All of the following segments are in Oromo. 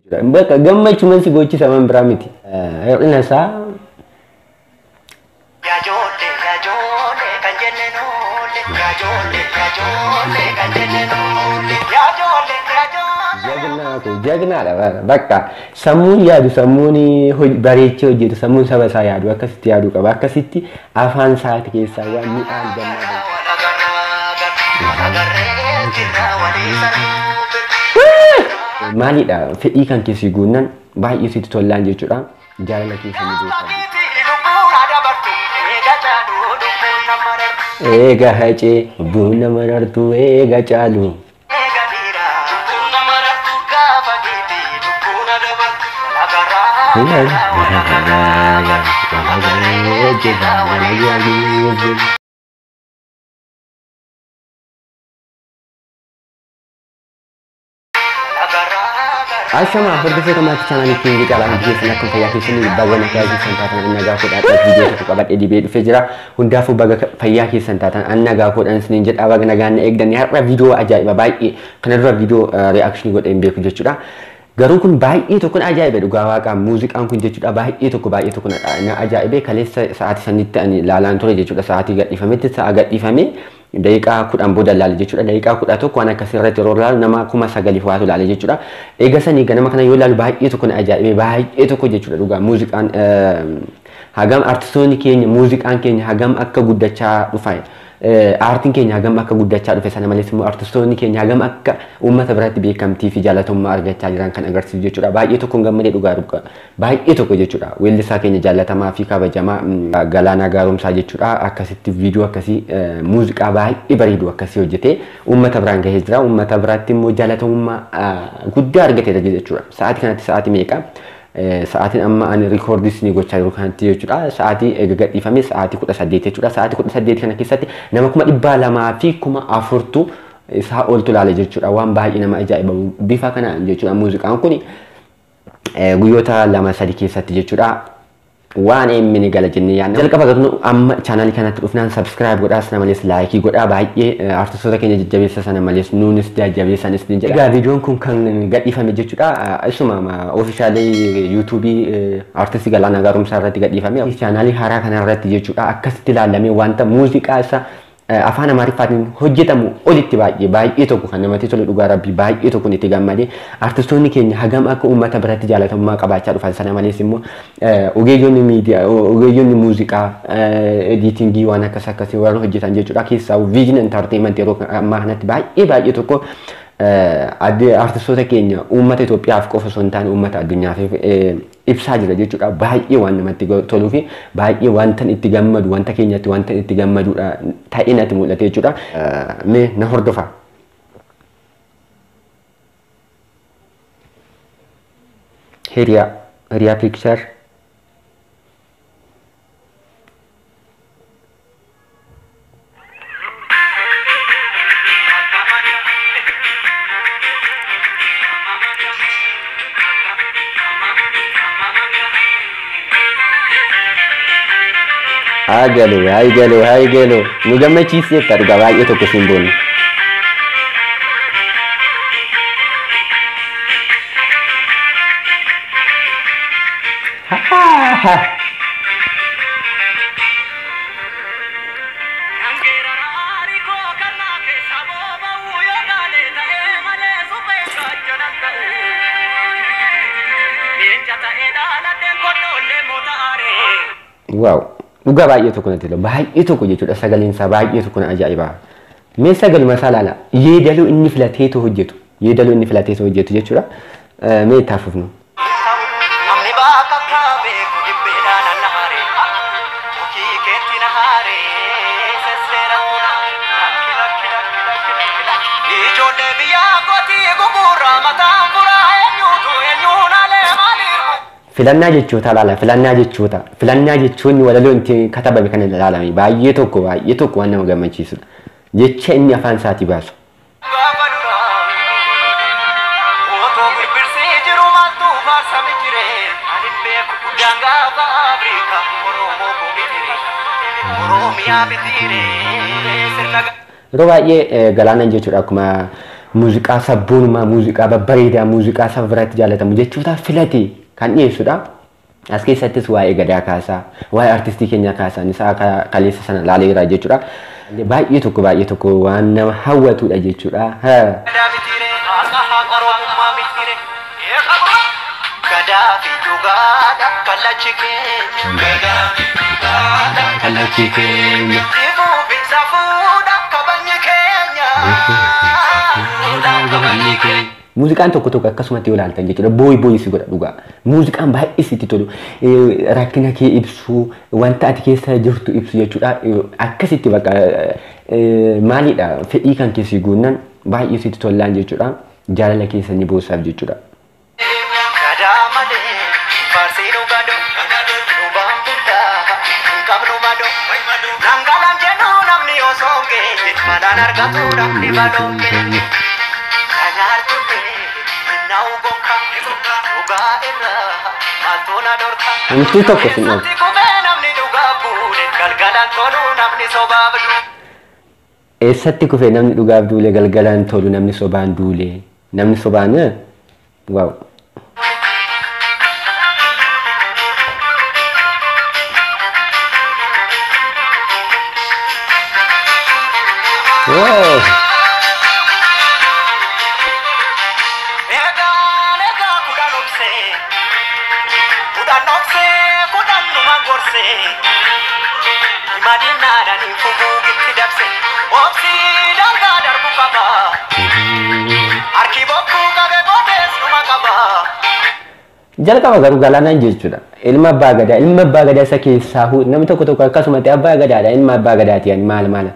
Bakka gammachuun si gochisa man biraa miti. Hir'ina isaa jagnaadha. Bakka sammuun yaadu sammuun bareechee hojjetu sammuun saba isaa yaadu akkasitti yaaduu qaba. Akkasitti afaan isaati keessaa waan mi'aan gammadan. Maalidha fedhii kan keessi guunnan baay'ee sitti tolaan jechuudha. Jaalala keessa ni beekamu. Eega hacee buna marartu eega caalu. Asama hordoftoota maatii chaanaalii keenya caalaan biyyeessan akka fayyaa keessanii baga nagaa keessan taatan nagaa godhaadhaaf viidiyoo tokko qabadhee dibee dhufee jira. Hundaafuu baga fayyaa keessan taatan nagaa godhan isiniin jedha baga nagaan eegdan har'a viidiyoo ajaa'iba baay'ee kana dura viidiyoo reakshinii godhee hin beeku jechuudha. Garuu kun baay'ee tokko ajaa'iba dhugaa waaqaa muuziqaan kun jechuudha baay'ee tokko na ajaa'ibe kaleessa sa'aatii sanitti ani ilaalaan ture jechuudha sa'aatii gadhiifametti sa'a gadhiifamee daqiiqaa 10 booda ilaale jechuudha daqiiqaa 11 waan akkasii irratti yeroo ilaalu nama 9,000 waatu ilaale jechuudha. Eega sanii ganama kana yoo ilaalu baay'ee tokko na ajaa'ibe baay'ee tokko jechuudha dhugaa muuziqaan hagam artistoonni keenya muuziqaan keenya hagam akka guddachaa dhufa. Aartiin keenya hagam akka guddachaa dhufe sana malees immoo artistoonni keenya hagam akka uummata biratti beekamtii fi jaalatamummaa argachaa jiran kan agarsiisu jechuudha. Baay'ee tokko gammadee dhugaa baay'ee tokko jechuudha. Weellisaa keenya jaalatamaa fi kabajamaa Galaanaa Gaaromsaa jechuudha. Akkasitti viidiyoo akkasii muuziqaa baay'ee bareedu akkasii hojjetee uummata biraan gahee jira. Uummata biraatti immoo jaalatamummaa guddaa argatee jechuudha. Sa'aatii kanatti sa'aatii meeqa? Sa'aatiin amma ani rikoordis ni gochaa jiru kanatti jechuudha. Sa'aatii eega gadhiifame sa'aatii 18 jechuudha. Sa'aatii 18 kana keessatti nama 200 fi 4,000 isaa oltu ilaale jechuudha. Waan baay'ee nama ajaa'iba bifa kanaan jechuudha. Muuziqaan kun guyyoota 2-3 keessatti jechuudha. Waan emmini gala jennee yaadna. Jalqaba garuu amma chaanaalii kanatti dhufnaan subscribe godhaa sana malees laayikii godhaa baay'ee artistoota keenya jajjabeessa sana malees nuunis jajjabeessanis ni jedha. Egaa viidiyoon kun kan gadhiifame jechuudha. Isuma oofishaalee yuutuubii artistii Galaanaa Gaaromsaa irratti gadhiifame. Chaanaalii haaraa kana irratti jechuudha akkasitti ilaalamee wanta muuziqaa isaa afaan Amaariffaatiin hojjetamu olitti baay'ee tokko kan namatti tolu dhugaa rabbii baay'ee tokko itti gammadee artistoonni keenya hagam akka uummata biratti jaalatamummaa qabaachaa dhufan sana malees immoo ogeeyyoonni miidiyaa ogeeyyoonni muuziqaa ediitingii waan akkasii warra hojjetan jechuudha keessaa viijin entertainment yeroo ammaa kanatti baay'ee tokko artistoota keenya uummata Itoophiyaaf qofa osoo hin taane uummata addunyaaf ibsaa jira jechuudha. Baay'ee waan namatti toluu fi baay'ee wanta itti gammadu wanta keenyatti wanta itti gammadudha ta'ee natti mul'ate jechuudha. Mee na hordofaa. Hiriyaa picture. Hai galo. Nu gammachiisee akka dhugaa baay'ee tokko simboonni. Wow. Dhugaa baay'ee tokko natti tola baay'ee tokko jechuudha sagaleen isaa baay'ee tokko na ajaa'iba. Mee sagaluma isaa laala yeedaloo inni filateetu hojjetu jechuudha. Mee itti hafuufnu. Filannaa jechuudha laala filannaa jechuun walaloo inti katabame kan ilaalame baay'ee tokko waan nama gammachiisudha jecha inni afaan isaatii baasu. Yeroo baay'ee Galaanaan jechuudha akkuma muuziqaa sabboonummaa, muuziqaa babbareedaa, muuziqaa saba biratti jaallatamu jechuudha filate kan dhiyeessudha. As keessattis waa'ee gadaa kaasaa, waa'ee artistii keenyaa kaasaa isaa kaleessa sana laaleera jechuudha. Baay'ee tokko waan nama hawwatudha jechuudha. Muuziqaan tokko akkasumatti yoo ilaaltan jechuudha booyi si godha dhugaa. Muuziqaan baay'ee sitti tolu. Rakkina kee ibsu, wanta ati keessa jirtu ibsu jechuudha. Akkasitti bakka maalidha fedhii kan keessi guunnan baay'ee sitti tolaan jechuudha. Jaalala keessa ni boossaaf jechuudha. Mesti tokko sin oolu. Eessatti kufee namni dhugaaf duule galgalaan tolu namni sobaan duule. Namni sobaan waaw. Wow. Jalqaba garuu galaanaan jechuudha. Ilma abbaa gadaa isa keessaa namni tokko akkasumatti abbaa gadaadha. Ilma abbaa gadaati maal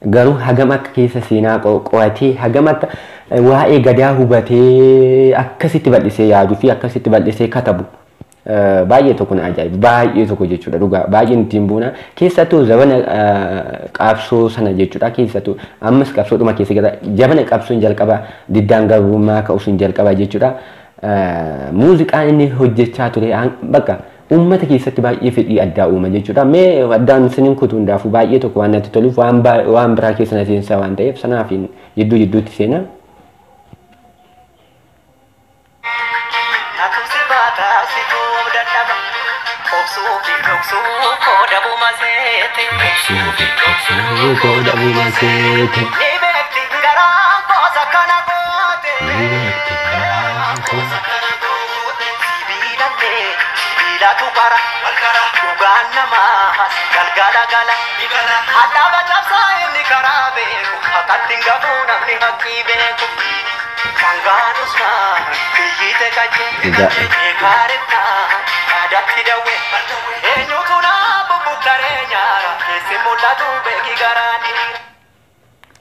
garuu hagam akka keessa seenaa qo'atee hagam akka waa'ee gadaa hubatee akkasitti bal'isee yaaduu fi akkasitti bal'isee katabu baay'ee tokko na ajaa'iba. Baay'ee tokko jechuudha dhugaa baay'ee ittiin buuna keessattuu zabana qabsoo sana jechuudha keessattuu ammas qabsoodhuma keessa gara jabana qabsoon jalqaba diddaan garbummaa ka'uun jalqaba jechuudha. Muuziqaan inni hojjechaa ture bakka ummata keessatti baay'ee fedhii addaa uuma jechuudha. Mee addaan sinin kutuu hundaafuu baay'ee tokko waan natti toluuf waan biraa keessa na seensaa waan ta'eef sanaaf jidduutti seenaa.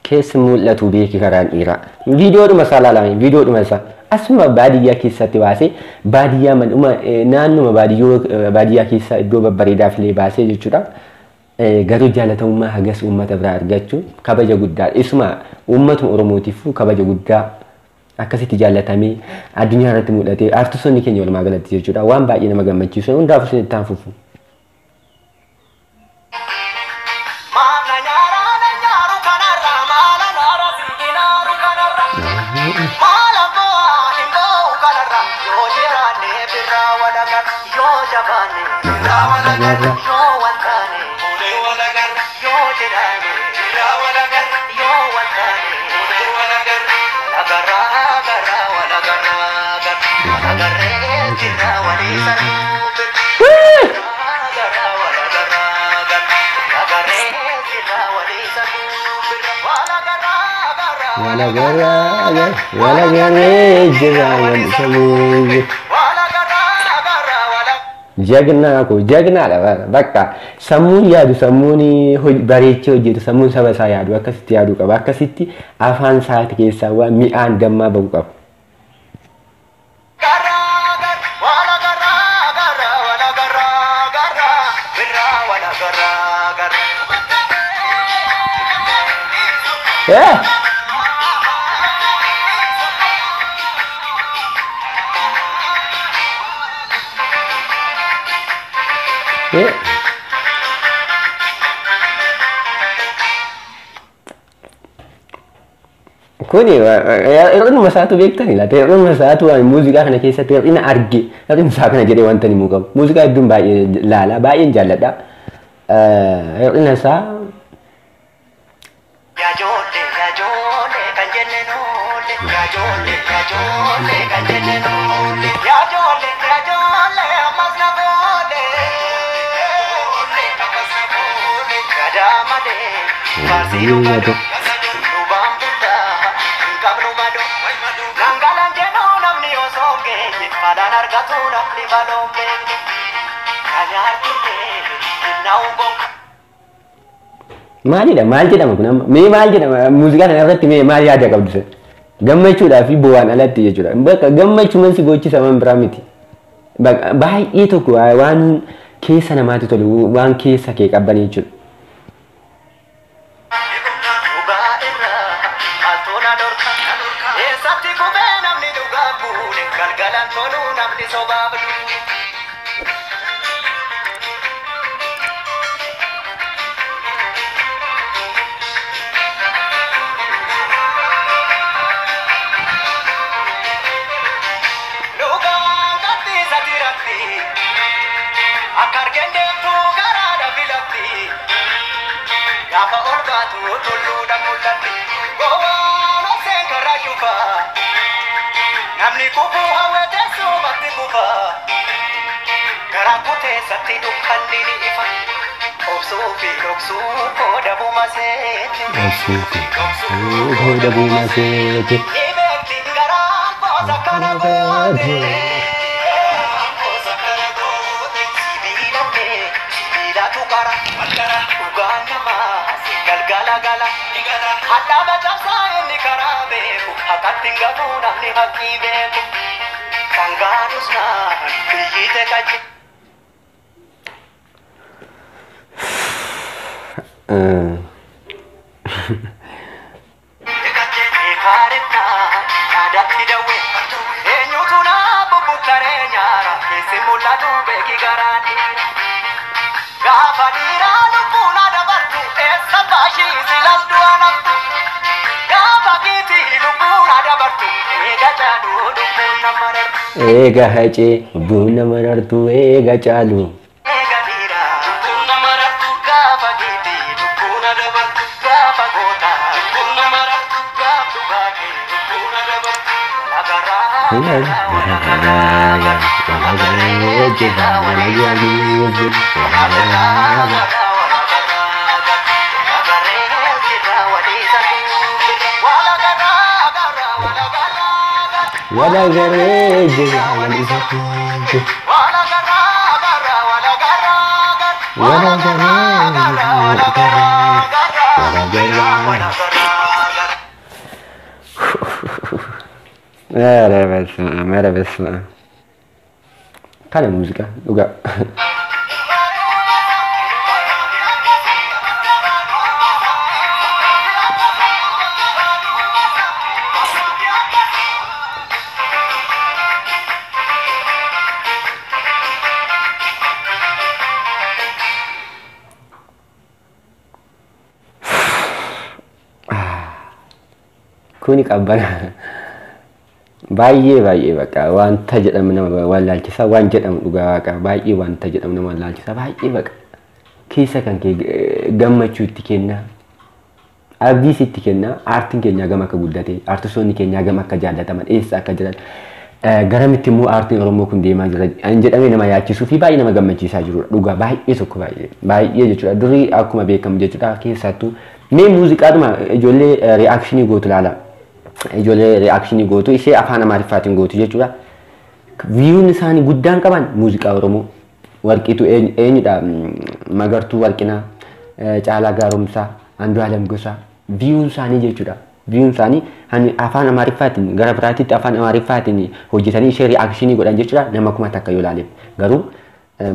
Keessi mul'atu beeki karaan dhiiraa. Viidiyoodhuma isaa ilaalame viidiyoodhuma isaa asuma baadiyyaa keessatti baasee baadiyyaa naannuma baadiyyaa keessa iddoo babbareedaa filee baasee jechuudha. Garuu jaalatamummaa hagas uummata biraa argachuun kabaja guddaa isuma uummatuma Oromootiif kabaja guddaa akkasitti jaalatamee addunyaa irratti mul'ate artistoonni keenya walumaa galatti jechuudha waan baay'ee nama gammachiisu hundaafuu isin itti aanfufu. Jagna lah, bakka sammuun yaadu sammuun bareechee hojjetu sammuun saba isaa yaadu akkasitti yaaduu qaba akkasitti afaan isaati keessaa waan mi'aan dammaa bahu qaba. Kuni yeroo masaatu beektani laata yeroo masaatu muuziqaa kana keessatti yeroo inni arge yeroo isaa kana jedhee wanta ni mukamu muuziqaa hedduun baay'ee laala baay'een jaalladha yeroo inni isaa maalidha maal jedhama kun amma mee maal jedhama muuziqaa kana irratti mee maal yaada qabdu sen gammachuudhaa fi bu'aan alatti jechuudha bakka gammachuun si gochisa man biraa miti baay'ee tokko waan keessa namaatti tolu waan keessa kee qabban jechuudha. Ega hace buna marartu ega chalu wala gareje wala isatu wala gareje bes kana música juga kuni qabbana baay'ee bakka wanta jedhamu nama wallaalchisa waan jedhamu dhugaa waaqa baay'ee wanta jedhamu nama wallaalchisa baay'ee bakka keessa kan kee gammachuu itti kenna abdiis itti kenna aartiin keenya gama akka guddate aartistoonni keenya gama akka jaallataman eessa akka jiran garamitti immoo aartiin Oromoo kun deemaa jira an jedhamee nama yaachisuu fi baay'ee nama gammachiisaa jirudha dhugaa baay'ee tokko baay'ee jechuudha durii akkuma beekamu jechuudha keessattuu mee muuziqaadhuma ijoollee reakshinii gootu laala ijoollee reakshinii gootu ishee afaan Amaariffaatiin gootu jechuudha viyuun isaanii guddaan qaban muuziqaa Oromoo warqiitu eenyudha Magartuu Warqinaa Caalaa Gaaromsaa Andu'aalem Gosaa viyuun isaanii jechuudha viyuun isaanii afaan Amaariffaatiin gara biraatitti afaan Amaariffaatiin hojjetanii ishee reakshinii godhan jechuudha nama kuma takka yoo ilaaleef garuu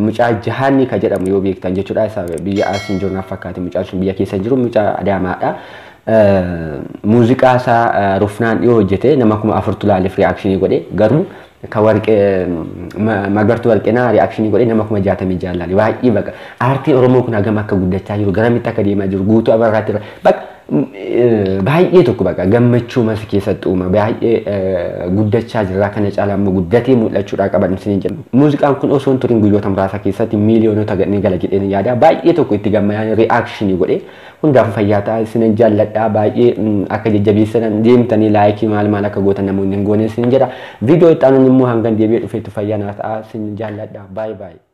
mucaa Jahaanni ka jedhamu yoo beektan jechuudha isa biyya Asiin jirnaaf fakkaate mucaa sun biyya keessa jiru mucaa Adaamaadha muuziqaa isaa Rufnaan dhiyoo hojjete nama kuma afurtu ilaaleef reakshinii godhe garuu ka warqee Magartuu Warqinaa reakshinii godhe nama kuma 60 jaallale baay'ee baqa aartii Oromoo kun hagam akka guddachaa jiru garamitti akka deemaa jiru guutuu abarraatti baqa baay'ee tokko baqa gammachuu mas keessatti uuma baay'ee guddachaa jira kana caalaa immoo guddatee mul'achuudhaa qaban isin jedhu muuziqaan kun osoo hin turin guyyoota muraasa keessatti miiliyoonota gadhee gala jedheen yaada baay'ee tokko itti gammadaan reakshinii godhee hundaaf fayyaa ta'a isin jaalladhaa baay'ee akka jajjabeessan deemtanii laayikii maal akka gootan namoonni hin goone isin jedha viidiyoo itti aanuun immoo hanga deebi'ee dhufeetti fayyaa naa ta'a isin jaalladhaa baay'ee.